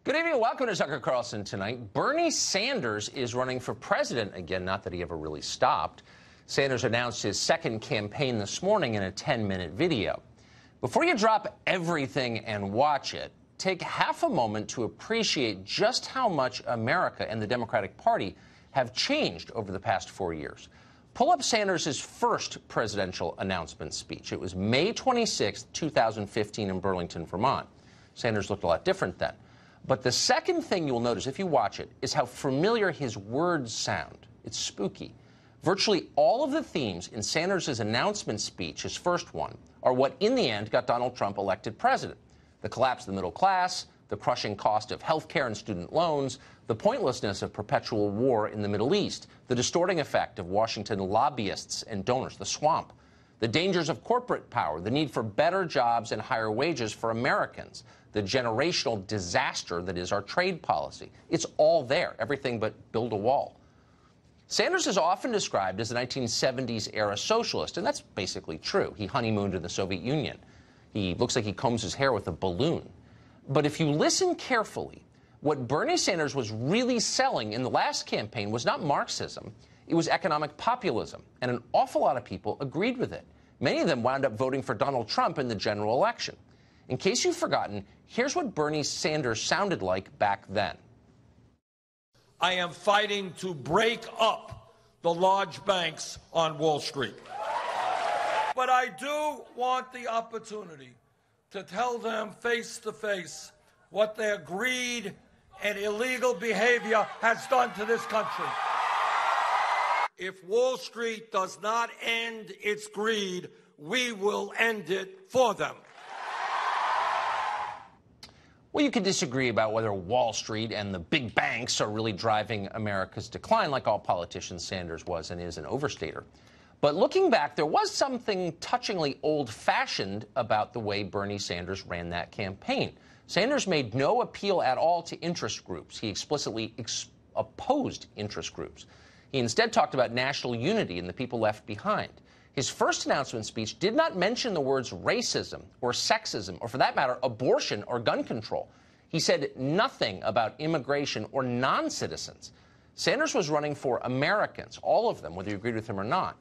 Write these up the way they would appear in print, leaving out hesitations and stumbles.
Good evening and welcome to Tucker Carlson tonight. Bernie Sanders is running for president again, not that he ever really stopped. Sanders announced his second campaign this morning in a 10-minute video. Before you drop everything and watch it, take half a moment to appreciate just how much America and the Democratic Party have changed over the past 4 years. Pull up Sanders' first presidential announcement speech. It was May 26, 2015 in Burlington, Vermont. Sanders looked a lot different then. But the second thing you'll notice if you watch it is how familiar his words sound. It's spooky. Virtually all of the themes in Sanders' announcement speech, his first one, are what in the end got Donald Trump elected president. The collapse of the middle class, the crushing cost of health care and student loans, the pointlessness of perpetual war in the Middle East, the distorting effect of Washington lobbyists and donors, the swamp, the dangers of corporate power, the need for better jobs and higher wages for Americans, the generational disaster that is our trade policy. It's all there, everything but build a wall. Sanders is often described as a 1970s-era socialist, and that's basically true. He honeymooned in the Soviet Union. He looks like he combs his hair with a balloon. But if you listen carefully, what Bernie Sanders was really selling in the last campaign was not Marxism, it was economic populism, and an awful lot of people agreed with it. Many of them wound up voting for Donald Trump in the general election. In case you've forgotten, here's what Bernie Sanders sounded like back then. I am fighting to break up the large banks on Wall Street. But I do want the opportunity to tell them face to face what their greed and illegal behavior has done to this country. If Wall Street does not end its greed, we will end it for them. Well, you could disagree about whether Wall Street and the big banks are really driving America's decline, like all politicians Sanders was and is an overstater. But looking back, there was something touchingly old-fashioned about the way Bernie Sanders ran that campaign. Sanders made no appeal at all to interest groups. He explicitly opposed interest groups. He instead talked about national unity and the people left behind. His first announcement speech did not mention the words racism or sexism or, for that matter, abortion or gun control. He said nothing about immigration or non-citizens. Sanders was running for Americans, all of them, whether you agreed with him or not.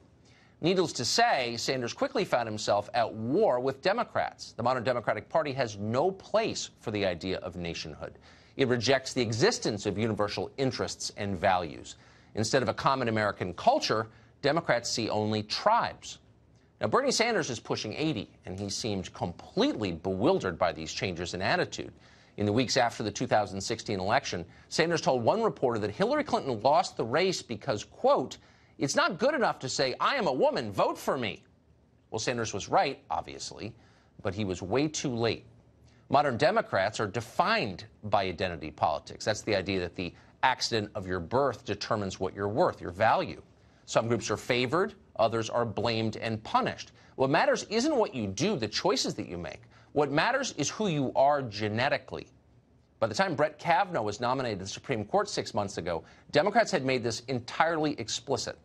Needless to say, Sanders quickly found himself at war with Democrats. The modern Democratic Party has no place for the idea of nationhood. It rejects the existence of universal interests and values. Instead of a common American culture, Democrats see only tribes. Now, Bernie Sanders is pushing 80, and he seemed completely bewildered by these changes in attitude. In the weeks after the 2016 election, Sanders told one reporter that Hillary Clinton lost the race because, quote, "It's not good enough to say, I am a woman, vote for me." Well, Sanders was right, obviously, but he was way too late. Modern Democrats are defined by identity politics. That's the idea that the accident of your birth determines what you're worth, your value. Some groups are favored, others are blamed and punished. What matters isn't what you do, the choices that you make. What matters is who you are genetically. By the time Brett Kavanaugh was nominated to the Supreme Court 6 months ago, Democrats had made this entirely explicit.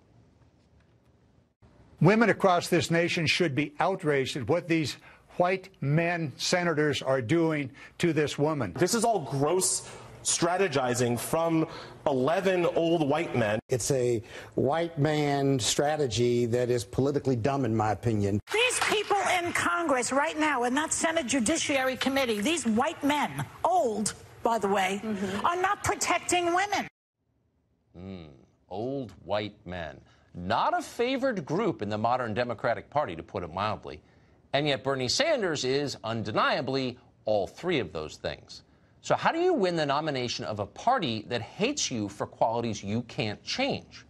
Women across this nation should be outraged at what these white men senators are doing to this woman. This is all gross strategizing from 11 old white men. It's a white man strategy that is politically dumb, in my opinion. These people in Congress right now, in that Senate Judiciary Committee, these white men, old, by the way, are not protecting women. Old white men. Not a favored group in the modern Democratic Party, to put it mildly. And yet Bernie Sanders is undeniably all three of those things. So how do you win the nomination of a party that hates you for qualities you can't change?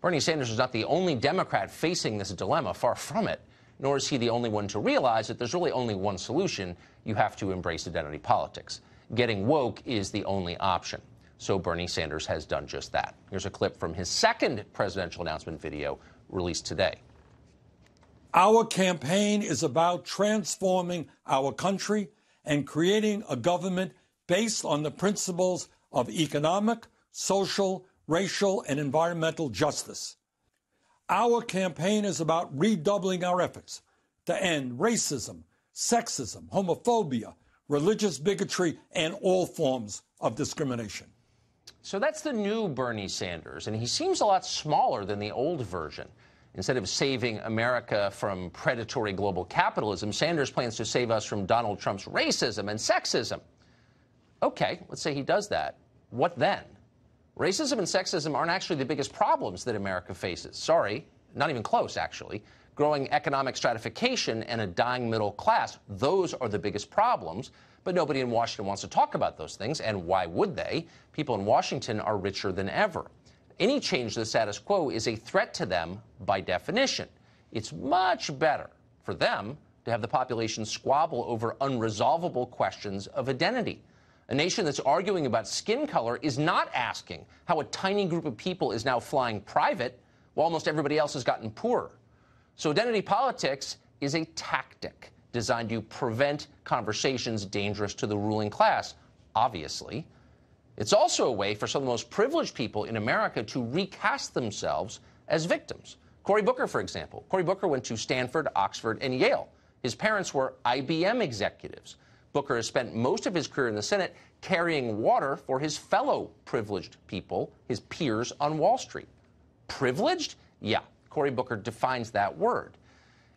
Bernie Sanders is not the only Democrat facing this dilemma, far from it, nor is he the only one to realize that there's really only one solution. You have to embrace identity politics. Getting woke is the only option. So Bernie Sanders has done just that. Here's a clip from his second presidential announcement video released today. Our campaign is about transforming our country and creating a government based on the principles of economic, social, racial, and environmental justice. Our campaign is about redoubling our efforts to end racism, sexism, homophobia, religious bigotry, and all forms of discrimination. So that's the new Bernie Sanders, and he seems a lot smaller than the old version. Instead of saving America from predatory global capitalism, Sanders plans to save us from Donald Trump's racism and sexism. Okay, let's say he does that. What then? Racism and sexism aren't actually the biggest problems that America faces. Sorry, not even close, actually. Growing economic stratification and a dying middle class, those are the biggest problems. But nobody in Washington wants to talk about those things, and why would they? People in Washington are richer than ever. Any change to the status quo is a threat to them by definition. It's much better for them to have the population squabble over unresolvable questions of identity. A nation that's arguing about skin color is not asking how a tiny group of people is now flying private while almost everybody else has gotten poorer. So identity politics is a tactic designed to prevent conversations dangerous to the ruling class, obviously. It's also a way for some of the most privileged people in America to recast themselves as victims. Cory Booker, for example. Cory Booker went to Stanford, Oxford, and Yale. His parents were IBM executives. Booker has spent most of his career in the Senate carrying water for his fellow privileged people, his peers on Wall Street. Privileged? Yeah, Cory Booker defines that word.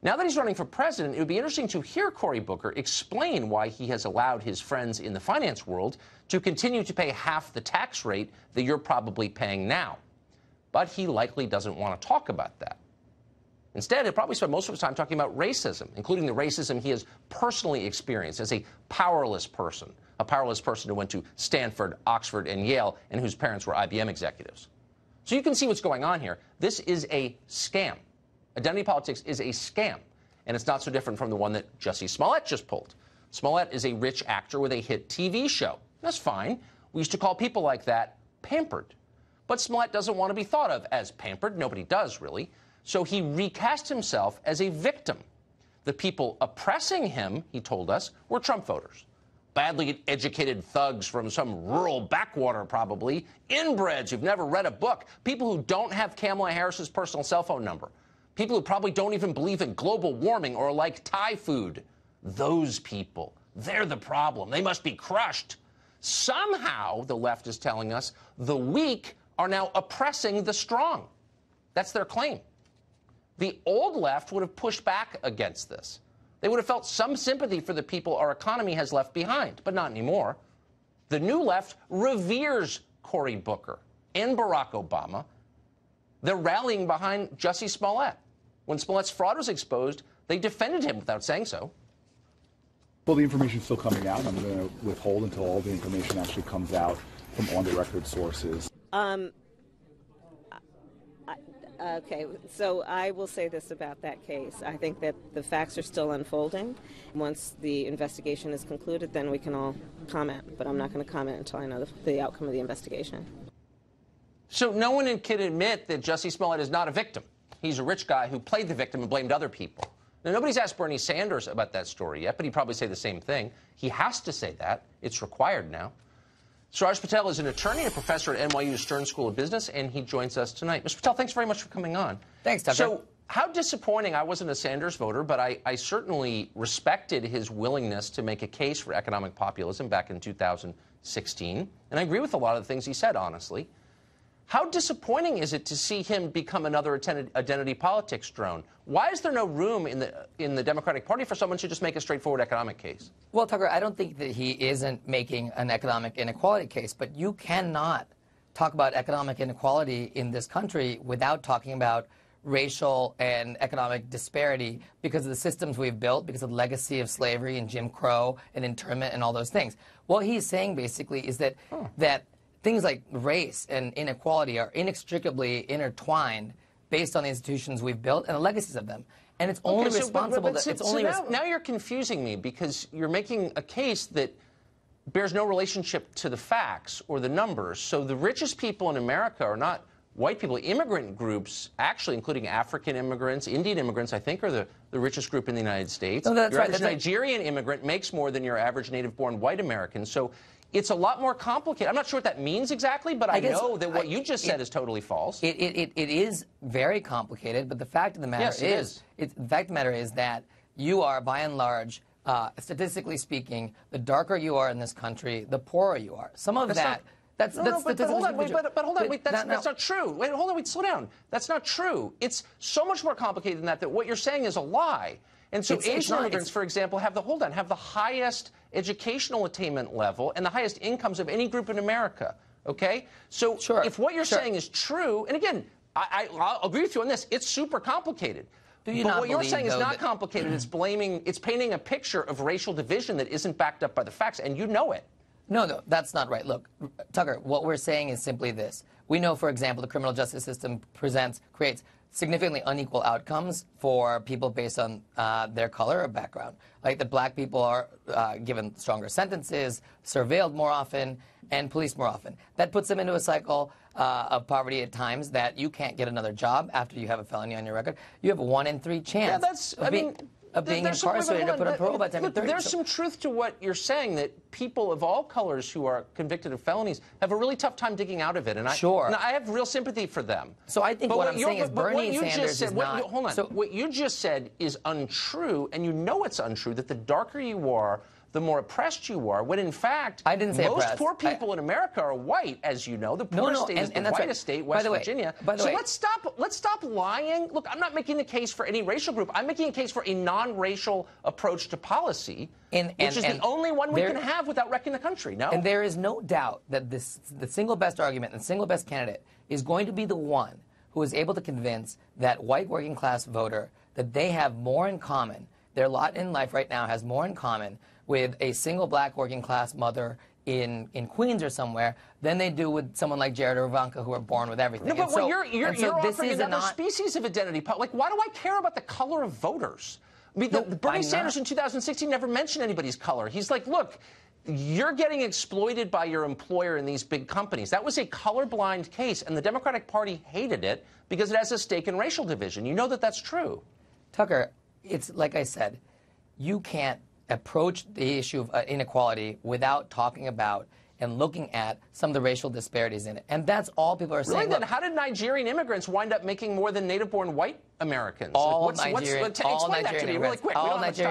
Now that he's running for president, it would be interesting to hear Cory Booker explain why he has allowed his friends in the finance world to continue to pay half the tax rate that you're probably paying now. But he likely doesn't want to talk about that. Instead, he'll probably spend most of his time talking about racism, including the racism he has personally experienced as a powerless person who went to Stanford, Oxford, and Yale, and whose parents were IBM executives. So you can see what's going on here. This is a scam. Identity politics is a scam, and it's not so different from the one that Jussie Smollett just pulled. Smollett is a rich actor with a hit TV show. That's fine. We used to call people like that pampered. But Smollett doesn't want to be thought of as pampered. Nobody does, really. So he recast himself as a victim. The people oppressing him, he told us, were Trump voters. Badly educated thugs from some rural backwater, probably. Inbreds who've never read a book. People who don't have Kamala Harris's personal cell phone number. People who probably don't even believe in global warming or like Thai food. Those people, they're the problem. They must be crushed. Somehow, the left is telling us, the weak are now oppressing the strong. That's their claim. The old left would have pushed back against this. They would have felt some sympathy for the people our economy has left behind, but not anymore. The new left reveres Cory Booker and Barack Obama. They're rallying behind Jussie Smollett. When Smollett's fraud was exposed, they defended him without saying so. Well, the information's still coming out. I'm going to withhold until all the information actually comes out from on-the-record sources. Okay, so I will say this about that case. I think that the facts are still unfolding. Once the investigation is concluded, then we can all comment. But I'm not going to comment until I know the outcome of the investigation. So no one can admit that Jussie Smollett is not a victim. He's a rich guy who played the victim and blamed other people. Now, nobody's asked Bernie Sanders about that story yet, but he'd probably say the same thing. He has to say that. It's required now. Suraj Patel is an attorney and a professor at NYU's Stern School of Business, and he joins us tonight. Mr. Patel, thanks very much for coming on. Thanks, Tucker. So how disappointing. I wasn't a Sanders voter, but I certainly respected his willingness to make a case for economic populism back in 2016, and I agree with a lot of the things he said, honestly. How disappointing is it to see him become another identity politics drone? Why is there no room in the Democratic Party for someone to just make a straightforward economic case? Well, Tucker, I don't think that he isn't making an economic inequality case, but you cannot talk about economic inequality in this country without talking about racial and economic disparity because of the systems we've built, because of the legacy of slavery and Jim Crow and internment and all those things. What he's saying basically is that things like race and inequality are inextricably intertwined based on the institutions we've built and the legacies of them. And it's only responsible that now you're confusing me because you're making a case that bears no relationship to the facts or the numbers. So the richest people in America are not white people. Immigrant groups, actually, including African immigrants, Indian immigrants, I think, are the richest group in the United States. No, that's your right. average Nigerian immigrant makes more than your average native-born white American. So it's a lot more complicated. I'm not sure what that means exactly, but I know that what you just said is totally false. It is very complicated, but the fact of the matter the fact of the matter is that you are, by and large, statistically speaking, the darker you are in this country, the poorer you are. Some of that. That's hold on, wait, that's no. not true. Wait, hold on, wait, slow down. That's not true. It's so much more complicated than that, that what you're saying is a lie. And so Asian immigrants, for example, have the highest educational attainment level and the highest incomes of any group in America, okay? So if what you're saying is true, and again, I'll agree with you on this, it's super complicated. But what you're saying is not complicated. It's painting a picture of racial division that isn't backed up by the facts, and you know it. No, that's not right. Look, Tucker, what we're saying is simply this. We know, for example, the criminal justice system creates significantly unequal outcomes for people based on their color or background. Like that black people are given stronger sentences, surveilled more often, and policed more often. That puts them into a cycle of poverty at times that you can't get another job after you have a felony on your record. You have a 1 in 3 chance of being incarcerated or put on parole by the time you're 30. There's some truth to what you're saying, that people of all colors who are convicted of felonies have a really tough time digging out of it. And I have real sympathy for them. So I think what I'm saying is Bernie Sanders is not... Hold on. So what you just said is untrue, and you know it's untrue, that the darker you are, the more oppressed you are, when in fact, I didn't say most oppressed. poor people in America are white, as you know. The poorest state is the whitest state, West Virginia. So let's stop lying. Look, I'm not making the case for any racial group. I'm making a case for a non-racial approach to policy, which is the only one we can have without wrecking the country, no? And there is no doubt that the single best argument and the single best candidate is going to be the one who is able to convince that white working class voter that they have more in common. Their lot in life right now has more in common with a single black working class mother in Queens or somewhere than they do with someone like Jared or Ivanka, who are born with everything. No, but you're offering another species of identity. Like, why do I care about the color of voters? I mean, Bernie Sanders in 2016 never mentioned anybody's color. He's like, look, you're getting exploited by your employer in these big companies. That was a colorblind case, and the Democratic Party hated it because it has a stake in racial division. You know that that's true. Tucker, it's like I said, you can't approach the issue of inequality without talking about and looking at some of the racial disparities in it. And that's all people are saying. Really? Then how did Nigerian immigrants wind up making more than native-born white Americans? All Nigerian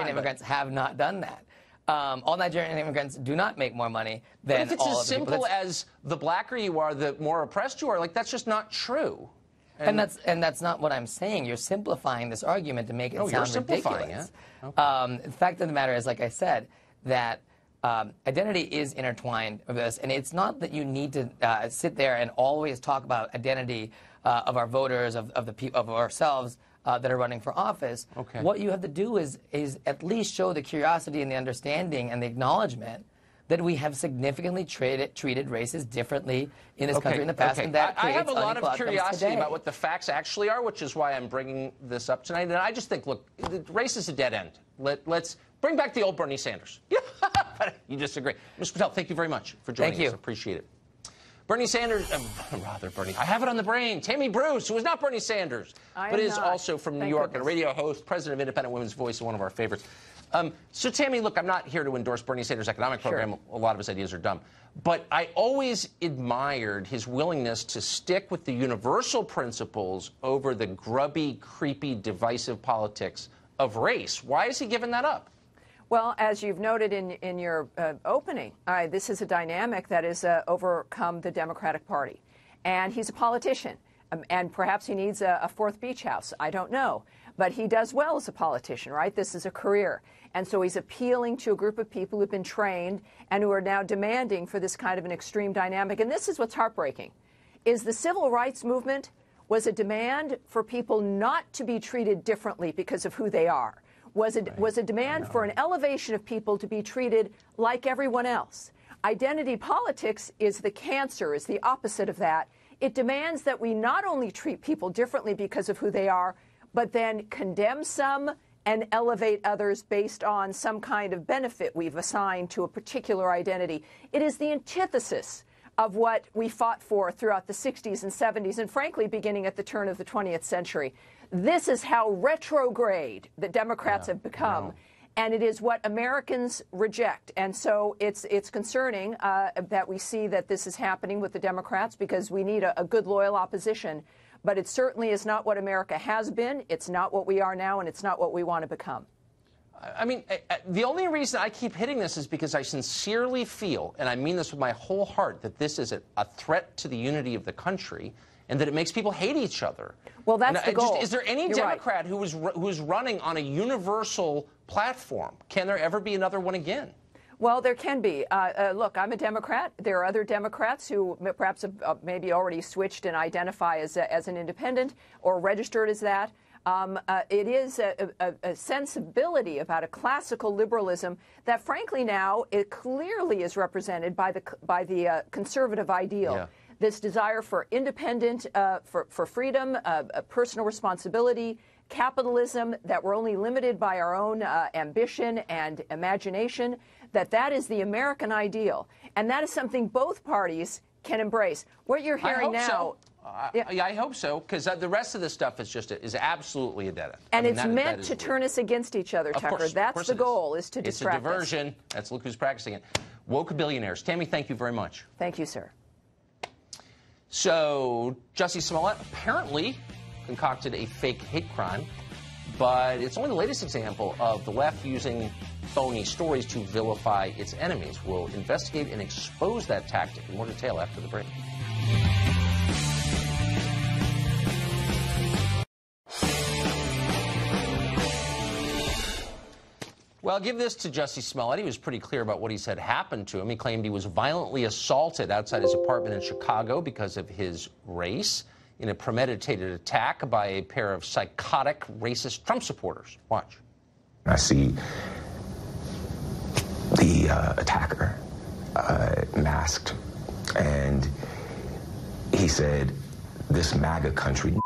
immigrants have not done that. All Nigerian immigrants do not make more money than all of the people. But if it's as simple as the blacker you are, the more oppressed you are, like, that's just not true. And that's not what I'm saying. You're simplifying this argument to make it sound ridiculous. Okay. The fact of the matter is, like I said, that identity is intertwined with this, and it's not that you need to sit there and always talk about identity of our voters, of ourselves that are running for office. Okay. What you have to do is at least show the curiosity and the understanding and the acknowledgement that we have significantly treated races differently in this country in the past, and that I have a creates lot of curiosity today. about what the facts actually are, which is why I'm bringing this up tonight. And I just think, look, race is a dead end. Let's bring back the old Bernie Sanders. You disagree. Mr. Patel, thank you very much for joining us. Appreciate it. Bernie Sanders, Bernie, I have it on the brain. Tammy Bruce, who is not Bernie Sanders, but is also from New York and a radio host, president of Independent Women's Voice, and one of our favorites. So, Tammy, look, I'm not here to endorse Bernie Sanders' economic program. A lot of his ideas are dumb. But I always admired his willingness to stick with the universal principles over the grubby, creepy, divisive politics of race. Why has he given that up? Well, as you've noted in your opening, this is a dynamic that has overcome the Democratic Party. And he's a politician. And perhaps he needs a fourth beach house. I don't know. But he does well as a politician, right? This is a career. And so he's appealing to a group of people who've been trained and who are now demanding for this kind of an extreme dynamic. And this is what's heartbreaking, is the civil rights movement was a demand for people not to be treated differently because of who they are. Was a demand for an elevation of people to be treated like everyone else. Identity politics is the cancer, is the opposite of that. It demands that we not only treat people differently because of who they are, but then condemn some and elevate others based on some kind of benefit we've assigned to a particular identity. It is the antithesis of what we fought for throughout the 60s and 70s, and frankly, beginning at the turn of the 20th century. This is how retrograde the Democrats have become, and it is what Americans reject. And so it's concerning that we see that this is happening with the Democrats, because we need a good, loyal opposition. But it certainly is not what America has been, it's not what we are now, and it's not what we want to become. I mean, the only reason I keep hitting this is because I sincerely feel, and I mean this with my whole heart, that this is a threat to the unity of the country and that it makes people hate each other. Well, that's the goal. Is there any Democrat who is running on a universal platform? Can there ever be another one again? Well, there can be. Look, I'm a Democrat. There are other Democrats who perhaps have maybe already switched and identify as an independent or registered as that. It is a sensibility about a classical liberalism that, frankly, now it clearly is represented by the conservative ideal. Yeah. This desire for independent, for freedom, personal responsibility, capitalism, that we're only limited by our own ambition and imagination, that is the American ideal. And that is something both parties can embrace. What you're hearing now... Yeah, I hope so, because the rest of this stuff is absolutely a dead end. And it's meant to turn us against each other, Tucker. That's the goal, is to distract us. It's a diversion. That's, look who's practicing it. Woke billionaires. Tammy, thank you very much. Thank you, sir. So, Jussie Smollett apparently concocted a fake hate crime, but it's only the latest example of the left using phony stories to vilify its enemies. We'll investigate and expose that tactic in more detail after the break. Well, give this to Jussie Smollett. He was pretty clear about what he said happened to him. He claimed he was violently assaulted outside his apartment in Chicago because of his race in a premeditated attack by a pair of psychotic, racist Trump supporters. Watch. I see the attacker masked, and he said, "This MAGA country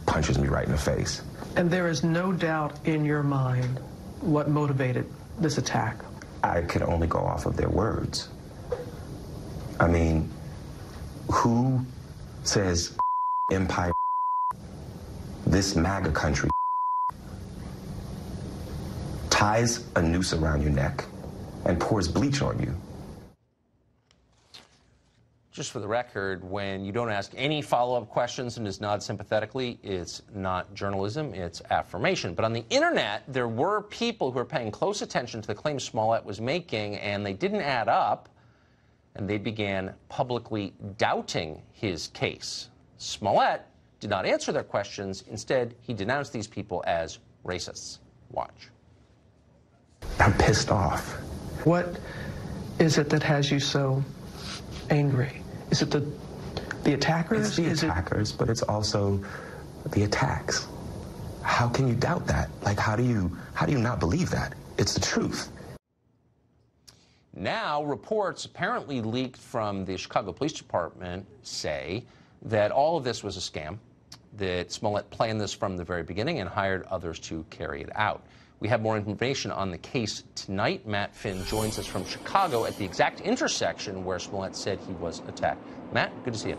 punches me right in the face." And there is no doubt in your mind what motivated this attack? I could only go off of their words. I mean, who says empire, this MAGA country, ties a noose around your neck and pours bleach on you? Just for the record, when you don't ask any follow-up questions and just nod sympathetically, it's not journalism, it's affirmation. But on the internet, there were people who were paying close attention to the claims Smollett was making, and they didn't add up, and they began publicly doubting his case. Smollett did not answer their questions. Instead, he denounced these people as racists. Watch. I'm pissed off. What is it that has you so angry? Is it the attackers? It's the attackers, but it's also the attacks. How can you doubt that? Like, how do you not believe that? It's the truth. Now, reports apparently leaked from the Chicago Police Department say that all of this was a scam, that Smollett planned this from the very beginning and hired others to carry it out. We have more information on the case tonight. Matt Finn joins us from Chicago at the exact intersection where Smollett said he was attacked. Matt, good to see you.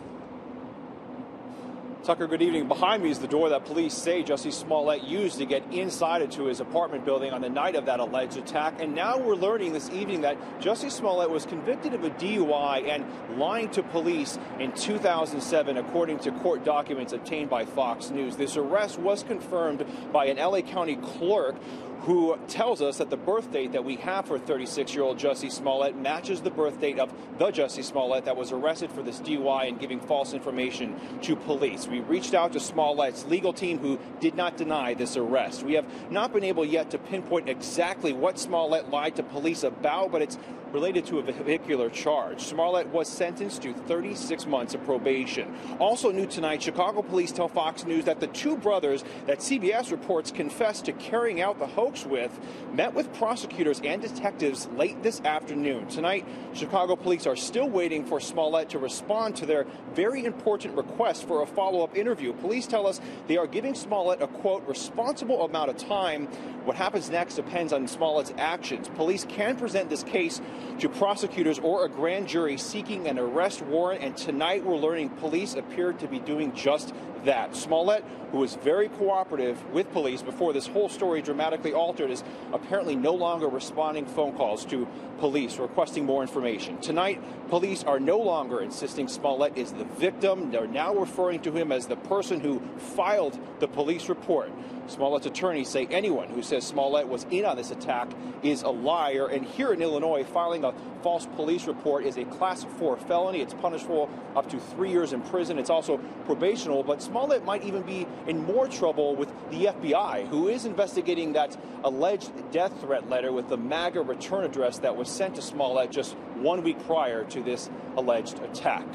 Tucker, good evening. Behind me is the door that police say Jussie Smollett used to get inside into his apartment building on the night of that alleged attack. And now we're learning this evening that Jussie Smollett was convicted of a DUI and lying to police in 2007, according to court documents obtained by Fox News. This arrest was confirmed by an LA County clerk who tells us that the birth date that we have for 36-year-old Jussie Smollett matches the birth date of the Jussie Smollett that was arrested for this DUI and giving false information to police. We reached out to Smollett's legal team, who did not deny this arrest. We have not been able yet to pinpoint exactly what Smollett lied to police about, but it's related to a vehicular charge. Smollett was sentenced to 36 months of probation. Also new tonight, Chicago police tell Fox News that the two brothers that CBS reports confessed to carrying out the hoax with met with prosecutors and detectives late this afternoon. Tonight, Chicago police are still waiting for Smollett to respond to their very important request for a follow-up interview. Police tell us they are giving Smollett a, quote, responsible amount of time. What happens next depends on Smollett's actions. Police can present this case to prosecutors or a grand jury seeking an arrest warrant, and tonight we're learning police appear to be doing just that. Smollett, who was very cooperative with police before this whole story dramatically altered, is apparently no longer responding phone calls to police requesting more information. Tonight, police are no longer insisting Smollett is the victim. They're now referring to him as the person who filed the police report. Smollett's attorneys say anyone who says Smollett was in on this attack is a liar. And here in Illinois, filing a false police report is a Class 4 felony. It's punishable up to 3 years in prison. It's also probational. But Smollett might even be in more trouble with the FBI, who is investigating that alleged death threat letter with the MAGA return address that was sent to Smollett just 1 week prior to this alleged attack.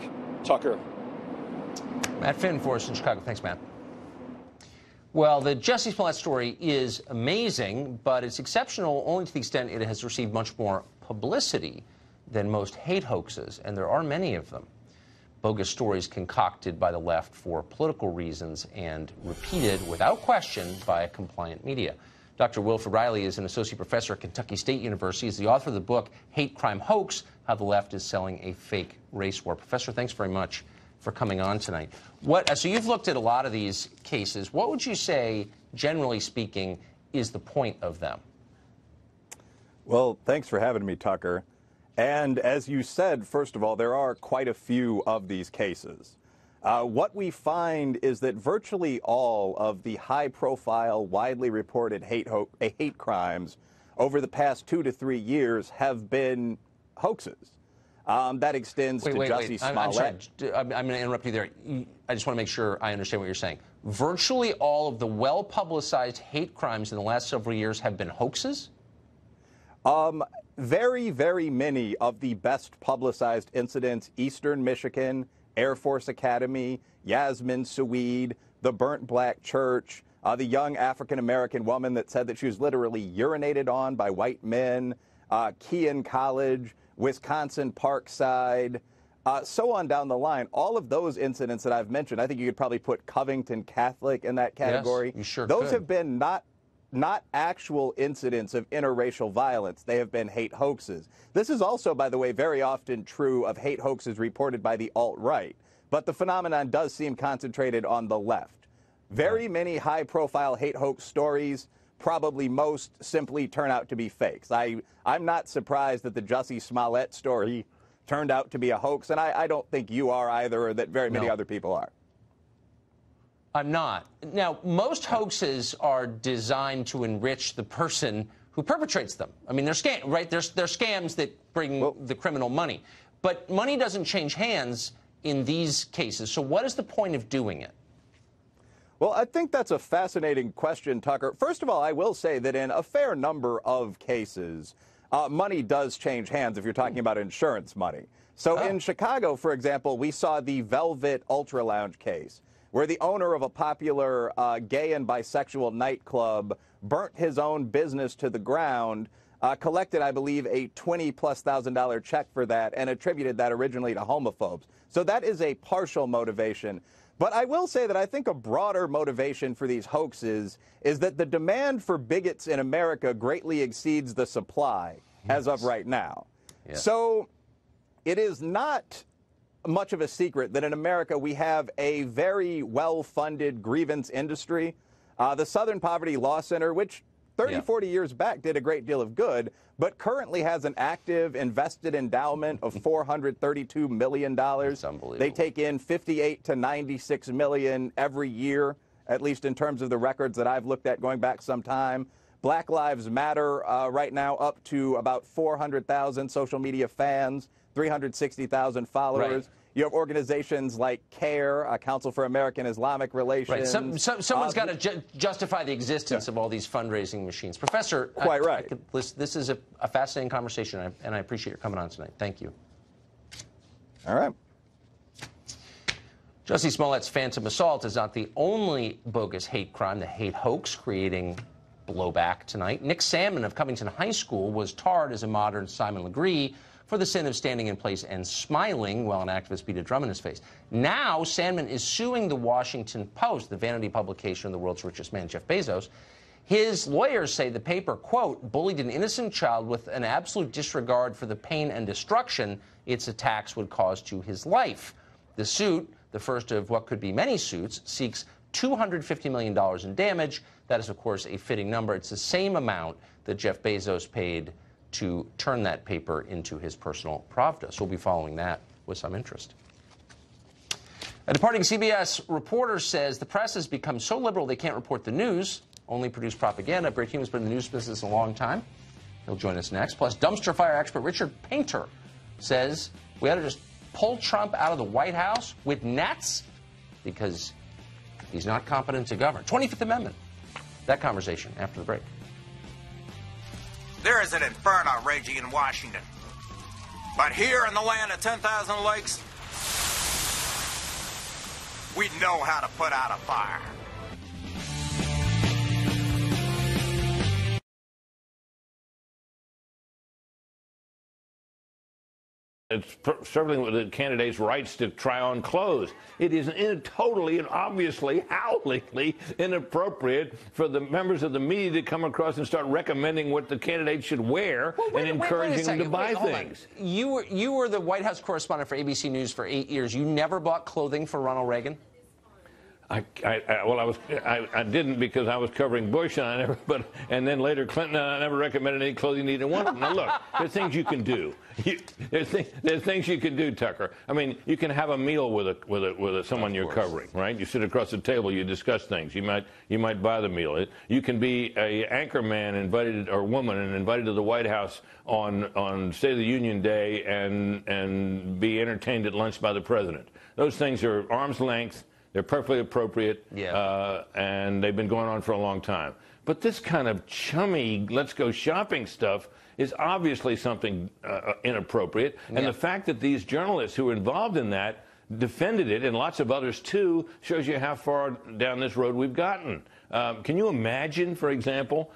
Tucker. Matt Finn for us in Chicago. Thanks, Matt. Well, the Jussie Smollett story is amazing, but it's exceptional only to the extent it has received much more publicity than most hate hoaxes, and there are many of them. Bogus stories concocted by the left for political reasons and repeated without question by a compliant media. Dr. Wilfred Riley is an associate professor at Kentucky State University. He's the author of the book, Hate Crime Hoax, How the Left is Selling a Fake Race War. Professor, thanks very much for coming on tonight. So you've looked at a lot of these cases. What would you say, generally speaking, is the point of them? Well, thanks for having me, Tucker. And as you said, first of all, there are quite a few of these cases. What we find is that virtually all of the high-profile, widely reported hate crimes over the past 2 to 3 years have been hoaxes. That extends to Jussie Smollett. I'm going to interrupt you there. I just want to make sure I understand what you're saying. Virtually all of the well-publicized hate crimes in the last several years have been hoaxes? Very, very many of the best publicized incidents, Eastern Michigan, Air Force Academy, Yasmin Saweed, the Burnt Black Church, the young African-American woman that said that she was literally urinated on by white men, Kean College, Wisconsin Parkside, so on down the line. All of those incidents that I've mentioned, I think you could probably put Covington Catholic in that category. Yes, you sure those could. have been not actual incidents of interracial violence. They have been hate hoaxes. This is also, by the way, very often true of hate hoaxes reported by the alt-right. But the phenomenon does seem concentrated on the left. Very many high-profile hate hoax stories, probably most simply turn out to be fakes. I'm not surprised that the Jussie Smollett story turned out to be a hoax, and I don't think you are either, or that very many other people are. I'm not. Now, most hoaxes are designed to enrich the person who perpetrates them. I mean, they're scams, right? They're scams that bring the criminal money. But money doesn't change hands in these cases. So what is the point of doing it? Well, I think that's a fascinating question, Tucker. First of all, I will say that in a fair number of cases, money does change hands if you're talking about insurance money. So in Chicago, for example, we saw the Velvet Ultra Lounge case, where the owner of a popular gay and bisexual nightclub burnt his own business to the ground, collected, I believe, a $20,000+ check for that, and attributed that originally to homophobes. So that is a partial motivation. But I will say that I think a broader motivation for these hoaxes is that the demand for bigots in America greatly exceeds the supply as of right now. Yes. So it is not much of a secret that in America we have a very well-funded grievance industry. The Southern Poverty Law Center, which 30, 40 years back did a great deal of good, but currently has an active invested endowment of $432 million. That's unbelievable. They take in $58 to $96 million every year, at least in terms of the records that I've looked at going back some time. Black Lives Matter right now up to about 400,000 social media fans, 360,000 followers. Right. You have organizations like CARE, Council for American Islamic Relations. Right. Someone's got to justify the existence of all these fundraising machines. Professor, quite right. This is a fascinating conversation, and I appreciate your coming on tonight. Thank you. All right. Jussie Smollett's phantom assault is not the only bogus hate crime, the hate hoax, creating blowback tonight. Nick Salmon of Covington High School was tarred as a modern Simon Legree for the sin of standing in place and smiling while an activist beat a drum in his face. Now, Sandman is suing the Washington Post, the vanity publication of the world's richest man, Jeff Bezos. His lawyers say the paper, quote, bullied an innocent child with an absolute disregard for the pain and destruction its attacks would cause to his life. The suit, the first of what could be many suits, seeks $250 million in damage. That is, of course, a fitting number. It's the same amount that Jeff Bezos paid to turn that paper into his personal Pravda. So we'll be following that with some interest. A departing CBS reporter says the press has become so liberal they can't report the news. only produce propaganda. Bret Hume's been in the news business a long time. He'll join us next. Plus, dumpster fire expert Richard Painter says we ought to just pull Trump out of the White House with nets because he's not competent to govern. 25th Amendment. That conversation after the break. There is an inferno raging in Washington. But here in the land of 10,000 lakes, we know how to put out a fire. It's certainly with the candidates' rights to try on clothes. It is totally and obviously howlingly inappropriate for the members of the media to come across and start recommending what the candidates should wear and encouraging them to buy things. You were the White House correspondent for ABC News for 8 years. You never bought clothing for Ronald Reagan? I didn't because I was covering Bush and and then later Clinton, and I never recommended any clothing neither one of them. Now look, there's things you can do. There's things you can do, Tucker. I mean, you can have a meal with someone you're covering, right? You sit across the table, you discuss things. You might buy the meal. You can be a anchor man invited or woman and invited to the White House on State of the Union Day and be entertained at lunch by the president. Those things are arm's length. They're perfectly appropriate, and they've been going on for a long time. But this kind of chummy, let's go shopping stuff is obviously something inappropriate. And the fact that these journalists who were involved in that defended it, and lots of others too, shows you how far down this road we've gotten. Can you imagine, for example,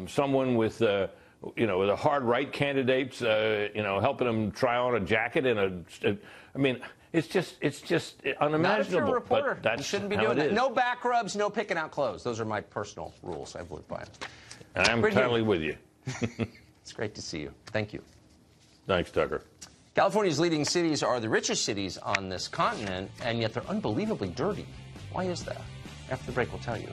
someone with with a hard right candidates, helping them try on a jacket I mean. It's just unimaginable. Not if you're a reporter. But that's you shouldn't be how doing it that. is. No back rubs, no picking out clothes. Those are my personal rules. I've lived by them. I'm totally with you. It's great to see you. Thank you. Thanks, Tucker. California's leading cities are the richest cities on this continent, and yet they're unbelievably dirty. Why is that? After the break, we'll tell you.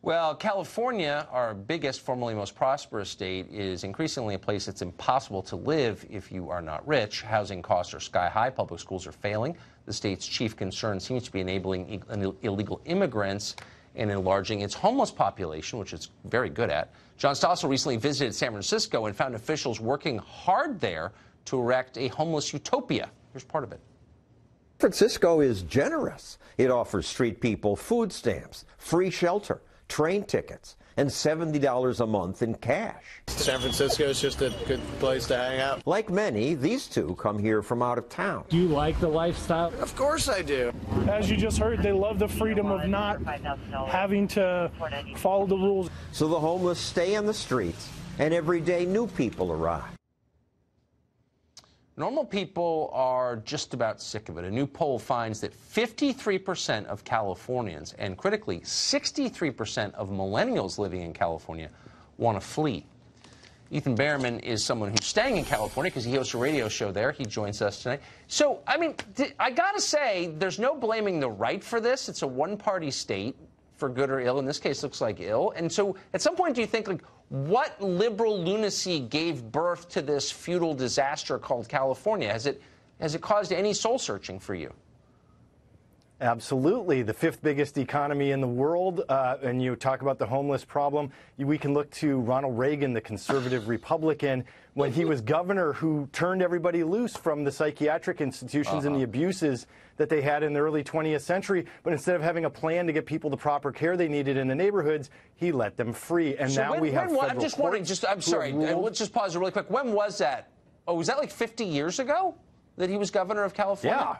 Well, California, our biggest, formerly most prosperous state, is increasingly a place that's impossible to live if you are not rich. Housing costs are sky high. Public schools are failing. The state's chief concern seems to be enabling illegal immigrants and enlarging its homeless population, which it's very good at. John Stossel recently visited San Francisco and found officials working hard there to erect a homeless utopia. Here's part of it. San Francisco is generous. It offers street people food stamps, free shelter, train tickets, and $70 a month in cash. San Francisco is just a good place to hang out. Like many, these two come here from out of town. Do you like the lifestyle? Of course I do. As you just heard, they love the freedom of not having to follow the rules. So the homeless stay on the streets, and every day new people arrive. Normal people are just about sick of it. A new poll finds that 53% of Californians, and critically 63% of millennials living in California, want to flee. Ethan Behrman is someone who's staying in California because he hosts a radio show there. He joins us tonight. So, I mean, I got to say, there's no blaming the right for this. It's a one-party state, for good or ill. In this case, looks like ill. And so, at some point, do you think, like, what liberal lunacy gave birth to this feudal disaster called California? Has it caused any soul searching for you? Absolutely. The fifth biggest economy in the world, and you talk about the homeless problem, we can look to Ronald Reagan, the conservative Republican, when he was governor, who turned everybody loose from the psychiatric institutions and the abuses that they had in the early 20th century. But instead of having a plan to get people the proper care they needed in the neighborhoods, he let them free. And so now we have federal I'm just wondering, I'm sorry, let's just pause it really quick. When was that? Oh, was that like 50 years ago that he was governor of California?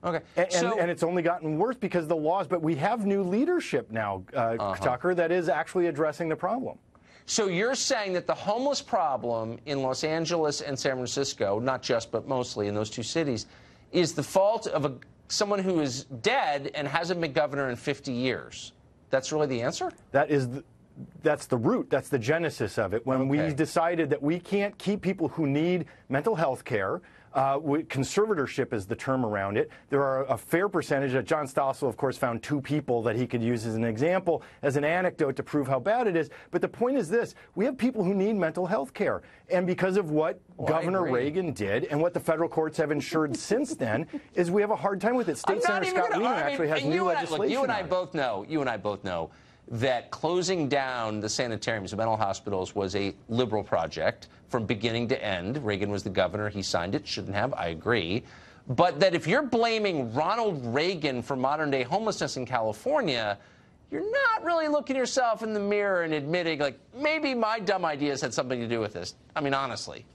Yeah. Okay. And it's only gotten worse because of the laws. But we have new leadership now, Tucker, that is actually addressing the problem. So you're saying that the homeless problem in Los Angeles and San Francisco, not just but mostly in those two cities, is the fault of someone who is dead and hasn't been governor in 50 years. That's really the answer? That's the root. That's the genesis of it. When we decided that we can't keep people who need mental health care, Conservatorship is the term around it. There are a fair percentage. John Stossel, of course, found 2 people that he could use as an example, as an anecdote to prove how bad it is. But the point is this. We have people who need mental health care. And because of what Governor Reagan did and what the federal courts have ensured since then, is we have a hard time with it. State Senator Scott Wiener actually has new legislation. You and I both know that closing down the sanitariums, the mental hospitals, was a liberal project from beginning to end. Reagan was the governor. He signed it. Shouldn't have. I agree. But that if you're blaming Ronald Reagan for modern-day homelessness in California, you're not really looking yourself in the mirror and admitting, like, maybe my dumb ideas had something to do with this. I mean, honestly.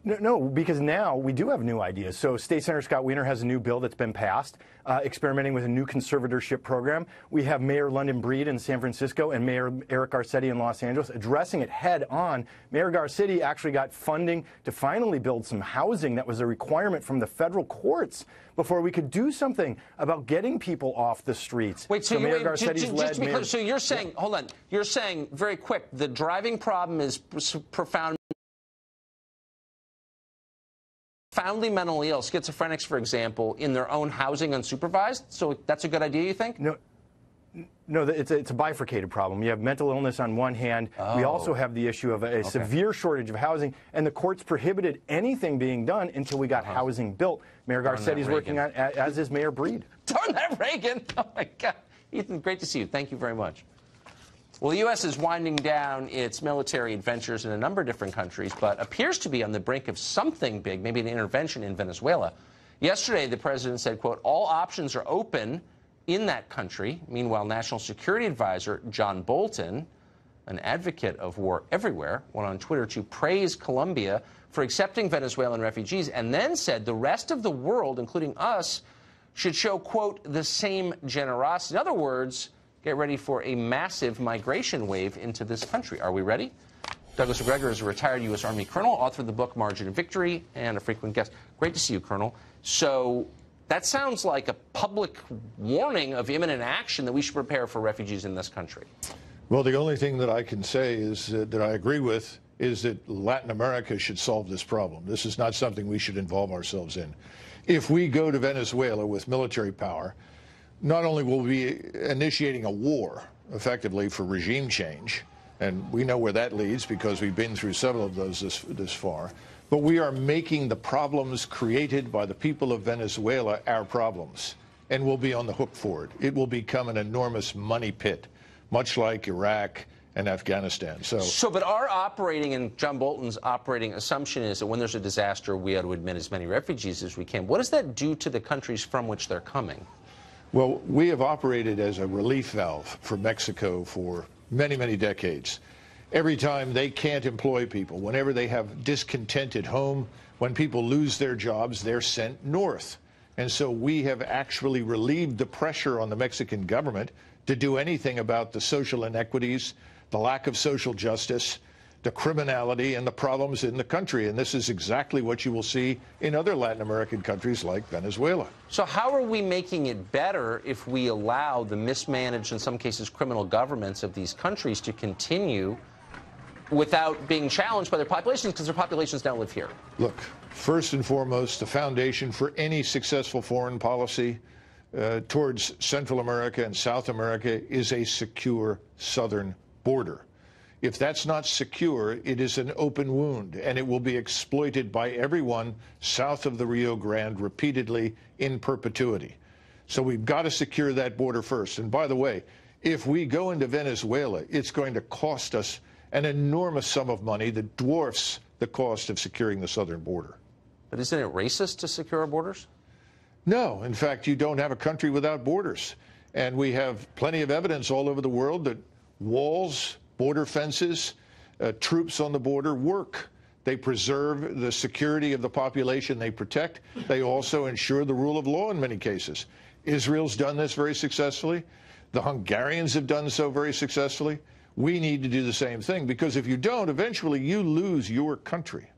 No, because now we do have new ideas. So State Senator Scott Wiener has a new bill that's been passed, experimenting with a new conservatorship program. We have Mayor London Breed in San Francisco and Mayor Eric Garcetti in Los Angeles addressing it head on. Mayor Garcetti actually got funding to finally build some housing that was a requirement from the federal courts before we could do something about getting people off the streets. Wait, so Mayor Garcetti's led Mayor... So you're saying, hold on, you're saying very quick, the driving problem is profoundly mentally ill, schizophrenics, for example, in their own housing unsupervised? So that's a good idea, you think? No, it's a bifurcated problem. You have mental illness on one hand. We also have the issue of a severe shortage of housing, and the courts prohibited anything being done until we got housing built. Mayor Garcetti's working on, as is Mayor Breed. Darn that Reagan! Oh, my God. Ethan, great to see you. Thank you very much. Well, the U.S. is winding down its military adventures in a number of different countries, but appears to be on the brink of something big, maybe an intervention in Venezuela. Yesterday, the president said, quote, all options are open in that country. Meanwhile, National Security Advisor John Bolton, an advocate of war everywhere, went on Twitter to praise Colombia for accepting Venezuelan refugees and then said the rest of the world, including us, should show, quote, the same generosity. In other words, get ready for a massive migration wave into this country. Are we ready? Douglas McGregor is a retired U.S. Army colonel, author of the book Margin of Victory, and a frequent guest. Great to see you, Colonel. So that sounds like a public warning of imminent action that we should prepare for refugees in this country. Well, the only thing that I can say is that I agree with is that Latin America should solve this problem. This is not something we should involve ourselves in. If we go to Venezuela with military power, not only will we be initiating a war, effectively, for regime change, and we know where that leads because we've been through several of those this far, but we are making the problems created by the people of Venezuela our problems, and we'll be on the hook for it. It will become an enormous money pit, much like Iraq and Afghanistan. But our operating, and John Bolton's operating assumption is that when there's a disaster, we ought to admit as many refugees as we can. What does that do to the countries from which they're coming? Well, we have operated as a relief valve for Mexico for many, many decades. Every time they can't employ people, whenever they have discontent at home, when people lose their jobs, they're sent north. And so we have actually relieved the pressure on the Mexican government to do anything about the social inequities, the lack of social justice, the criminality, and the problems in the country. And this is exactly what you will see in other Latin American countries like Venezuela. So how are we making it better if we allow the mismanaged, in some cases, criminal governments of these countries to continue without being challenged by their populations, because their populations now live here? Look, first and foremost, the foundation for any successful foreign policy towards Central America and South America is a secure southern border. If that's not secure, it is an open wound, and it will be exploited by everyone south of the Rio Grande repeatedly in perpetuity. So we've got to secure that border first. And by the way, if we go into Venezuela, it's going to cost us an enormous sum of money that dwarfs the cost of securing the southern border. But isn't it racist to secure our borders? No. In fact, you don't have a country without borders. And we have plenty of evidence all over the world that walls, border fences, troops on the border work. They preserve the security of the population they protect. They also ensure the rule of law in many cases. Israel's done this very successfully. The Hungarians have done so very successfully. We need to do the same thing, because if you don't, eventually you lose your country.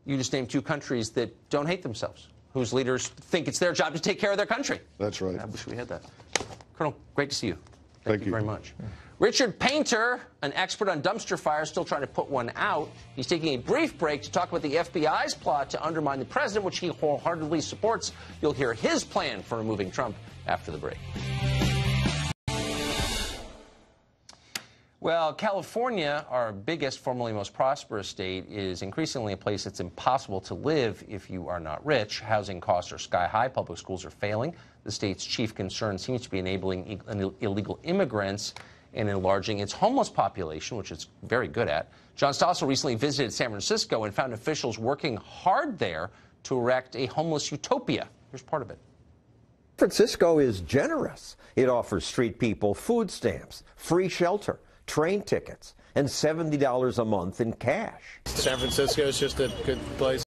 You just named two countries that don't hate themselves, whose leaders think it's their job to take care of their country. That's right. I wish we had that. Colonel, great to see you. Thank you very much. Richard Painter, an expert on dumpster fires, still trying to put one out. He's taking a brief break to talk about the FBI's plot to undermine the president, which he wholeheartedly supports. You'll hear his plan for removing Trump after the break. Well, California, our biggest, formerly most prosperous state, is increasingly a place that's impossible to live if you are not rich. Housing costs are sky high. Public schools are failing. The state's chief concern seems to be enabling illegal immigrants and enlarging its homeless population, which it's very good at. John Stossel recently visited San Francisco and found officials working hard there to erect a homeless utopia. Here's part of it. San Francisco is generous. It offers street people food stamps, free shelter, train tickets, and $70 a month in cash. San Francisco is just a good place.